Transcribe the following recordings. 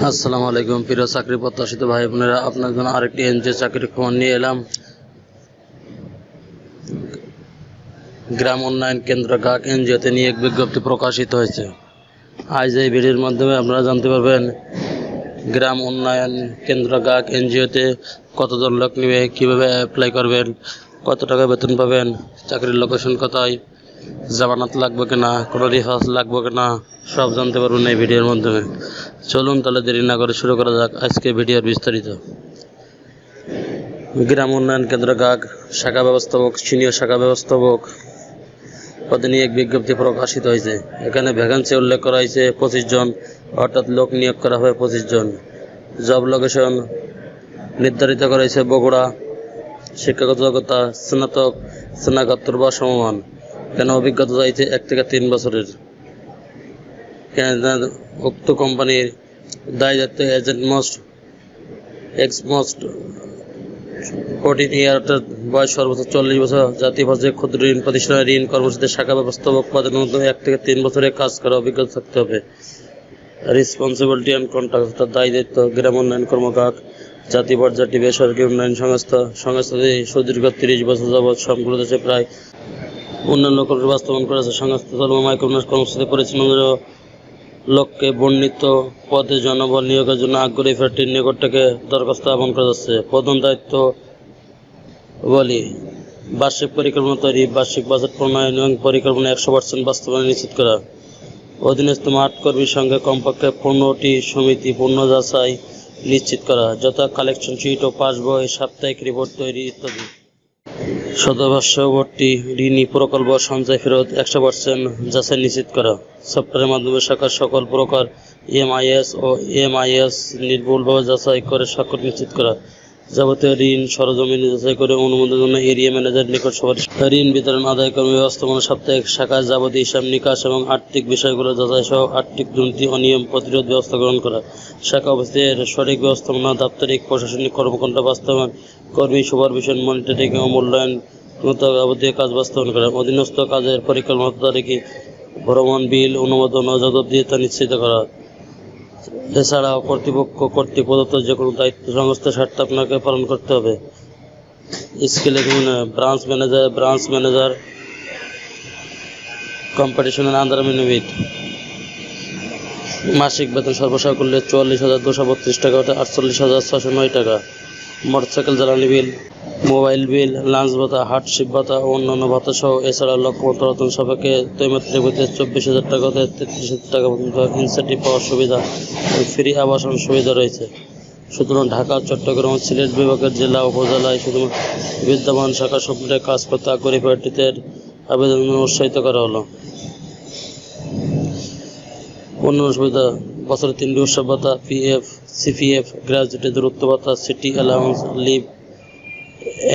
আসসালামু আলাইকুম প্রিয় চাকরি প্রত্যাশিত ভাই বোনেরা, আপনার জন্য আরেকটি এনজিও চাকরির খবর নিয়ে এলাম। গ্রাম উন্নয়ন কেন্দ্র গাক এনজিওতে নিয়োগ বিজ্ঞপ্তি প্রকাশিত হয়েছে। আজ এই ভিডিওর মাধ্যমে আপনারা জানতে পারবেন গ্রাম উন্নয়ন কেন্দ্র গাক এনজিওতে কতজন লোক নেবে, কীভাবে অ্যাপ্লাই করবেন, কত টাকা বেতন পাবেন, চাকরির লোকেশন কোথায়, জামানত লাগবে কিনা, কোনো রেফারেন্স লাগবে কিনা, সব জানতে পারবেন এই ভিডিওর মাধ্যমে। চলুন তাহলে দেরি না করে শুরু করা যাক আজকে ভিডিওর বিস্তারিত। গ্রাম উন্নয়ন কেন্দ্র গাক শাখা ব্যবস্থাপক, সিনিয়র শাখা ব্যবস্থাপক পদে নিয়োগ বিজ্ঞপ্তি প্রকাশিত হয়েছে। এখানে ভ্যাকেন্সি উল্লেখ করা হয়েছে 25 জন, অর্থাৎ লোক নিয়োগ করা হবে 25 জন। জব লোকেশন নির্ধারিত করা হয়েছে বগুড়া। শিক্ষাগত যোগ্যতা স্নাতক, স্নাতকোত্তর বা সমমান। এখানে অভিজ্ঞতা চাইছে 1 থেকে 3 বছরের। উক্ত কোম্পানির দায়িত্ব এজেন্ট মোস্ট 14 ইয়ার, অর্থাৎ বয়স সর্বোচ্চ 40 বছর। জাতীয় পর্যায়ে ক্ষুদ্র ঋণ প্রতিষ্ঠানের ঋণ কর্মসূচিতে শাখা ব্যবস্থাপক পদের মধ্যে 1 থেকে 3 বছরের কাজ করা অভিজ্ঞতা থাকতে হবে। রেসপন্সিবিলিটি অ্যান্ড কন্ট্যাক্ট, অর্থাৎ দায়িত্ব গ্রাম উন্নয়ন কর্মকাক জাতীয় পর্যায়ে বেসরকারি উন্নয়ন সংস্থাতে সুদীর্ঘ 30 বছর যাবৎ সম্পূর্ণ দেশে প্রায় উন্নয়ন কর্ম বাস্তবায়ন করেছে। সংস্থা মাইক্রোফিন্যান্স কর্মসূচিতে পরিচালনার লক্ষ্যে বর্ণিত পদে জনবল নিয়োগের জন্য আগ্রহী প্রার্থীর নিকট থেকে দরখাস্ত আহ্বান করা যাচ্ছে। প্রধান দায়িত্ব বলি বার্ষিক পরিকল্পনা তৈরি, বার্ষিক বাজেট প্রণয়ন এবং পরিকল্পনা 100% বাস্তবায়ন নিশ্চিত করা। অধীনস্থ মাঠ কর্মীর সঙ্গে কমপক্ষে 15টি সমিতি পূর্ণ যাচাই নিশ্চিত করা, যথা কালেকশন শিট ও পাস বই, সাপ্তাহিক রিপোর্ট তৈরি ইত্যাদি। সদস্যবর্তী ঋণী প্রকল্প সঞ্চয় ফেরত 100% যাচাই নিশ্চিত করা। সফটওয়্যারের মাধ্যমে শাখার সকল প্রকার এমআইএস ও এমআইএস নির্ভুলভাবে যাচাই করে স্বাক্ষর নিশ্চিত করা। যাবতীয় ঋণ সরজমিন যাচাই করে অনুমোদনের জন্য এরিয়া ম্যানেজারের নিকট সুপারিশ। ঋণ বিতরণ, আদায় কর্মী ব্যবস্থাপনা, সাপ্তাহিক শাখার যাবতীয় হিসাব নিকাশ এবং আর্থিক বিষয়গুলো যাচাই সহ আর্থিক দুর্নীতি অনিয়ম প্রতিরোধ ব্যবস্থা গ্রহণ করা। শাখা অফিসের সঠিক ব্যবস্থাপনা, দাপ্তরিক প্রশাসনিক কর্মকাণ্ড বাস্তবায়ন, কর্মী সুপারভিশন, মনিটরিং ও মূল্যায়ন যাবতীয় কাজ বাস্তবায়ন করা। অধীনস্থ কাজের পরিকল্পনা তারিখে ভ্রমণ বিল অনুমোদন ও জবাবদিহিতা নিশ্চিত করা। এছাড়াও কর্তৃপক্ষ কর্তৃক প্রদত্ত যে কোনো দায়িত্ব সংস্থার স্বার্থে আপনাকে পালন করতে হবে। স্কেলে ব্রাঞ্চ ম্যানেজার কম্পিটিশনের আন্ডার মিনিমিট। মাসিক বেতন সর্বসাকুল্যে 44,232 টাকা, অর্থাৎ 48,609 টাকা। মোটরসাইকেল জ্বালানি বিল, মোবাইল বিল, লাঞ্চ ভাতা, হার্ডশিপ ভাতা ও অন্যান্য ভাতা সহ। এছাড়া লক্ষ্যমাত্রাতন সাপেক্ষে তৈমাত্রিক হতে 24,000 টাকা হতে 33,000 টাকা পর্যন্ত ইনসেন্টিভ পাওয়ার সুবিধা ও ফ্রি আবাসন সুবিধা রয়েছে। সুতরাং ঢাকা, চট্টগ্রাম ও সিলেট বিভাগের জেলা উপজেলায় শুধুমাত্র বিদ্যমান শাখা সমূহে কাজ করতে আগ্রহী প্রার্থীদের আবেদন উৎসাহিত করা হলো। অন্যান্য সুবিধা: বছরে 3টি উৎসব ভাতা, পিএফ, সিপিএফ, গ্র্যাজুয়েটের দূরত্ব ভাতা, সিটি অ্যালাউন্স, লিভ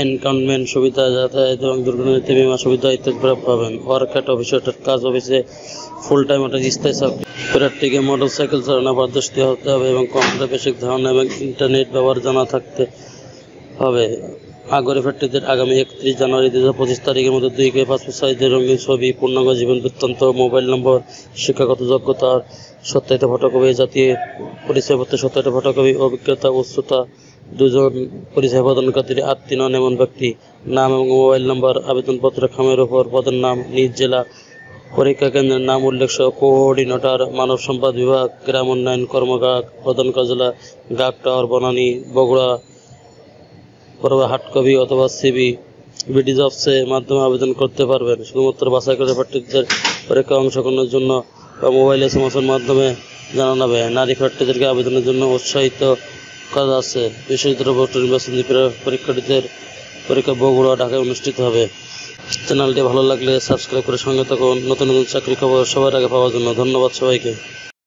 এনকাউন্টমেন্ট সুবিধা, যাতায়াত এবং দুর্ঘটনাতে বিমা সুবিধা ইত্যাদি পাবেন। ওয়ার্ক অ্যাট অফিস, অর্থাৎ কাজ অফিসে ফুল টাইম, অর্থাৎ স্থায়ী চাকরি। প্রার্থীকে মোটরসাইকেল চালানো পারদর্শী হতে হবে এবং কম্পিউটার বেসিক ধারণা এবং ইন্টারনেট ব্যবহার জানা থাকতে হবে। আগ্রহী প্রার্থীদের আগামী 31 জানুয়ারি 2025 তারিখের মধ্যে 2 কে পাসপোর্ট সাইজের রঙিন ছবি, পূর্ণাঙ্গ জীবন বৃত্তান্ত, মোবাইল নম্বর, শিক্ষাগত যোগ্যতার সত্যায়িত ফটোকপি, জাতীয় পরিচয়পত্রের সত্যায়িত ফটোকপি, অভিজ্ঞতা উচ্চতা 2 জন পরিচয় প্রদানকারী আত্মীয় নন এমন ব্যক্তি, নাম এবং মোবাইল নম্বর, আবেদনপত্র খামের ওপর পদের নাম, নিজ জেলা, পরীক্ষা কেন্দ্রের নাম উল্লেখ সহ। কোঅর্ডিনেটর, মানব সম্পদ বিভাগ, গ্রাম উন্নয়ন কর্মকাক, প্রধান কার্যালয়, GUK tower, Banani, Bogura. Hard copy অথবা সিবি বিডি জবসের মাধ্যমে আবেদন করতে পারবেন। শুধুমাত্র বাছাইকৃত প্রার্থীদের পরীক্ষায় অংশগ্রহণের জন্য বা মোবাইল এসএমএসের মাধ্যমে জানানো হবে। নারী প্রার্থীদেরকে আবেদনের জন্য উৎসাহিত করা যাচ্ছে। বিশ্ববিদ্যালয় বোর্ড নির্বাচন পরীক্ষার্থীদের পরীক্ষা বগুড়া, ঢাকায় অনুষ্ঠিত হবে। চ্যানেলটি ভালো লাগলে সাবস্ক্রাইব করে সঙ্গে থাকুন নতুন নতুন চাকরি খবর সবার আগে পাওয়ার জন্য। ধন্যবাদ সবাইকে।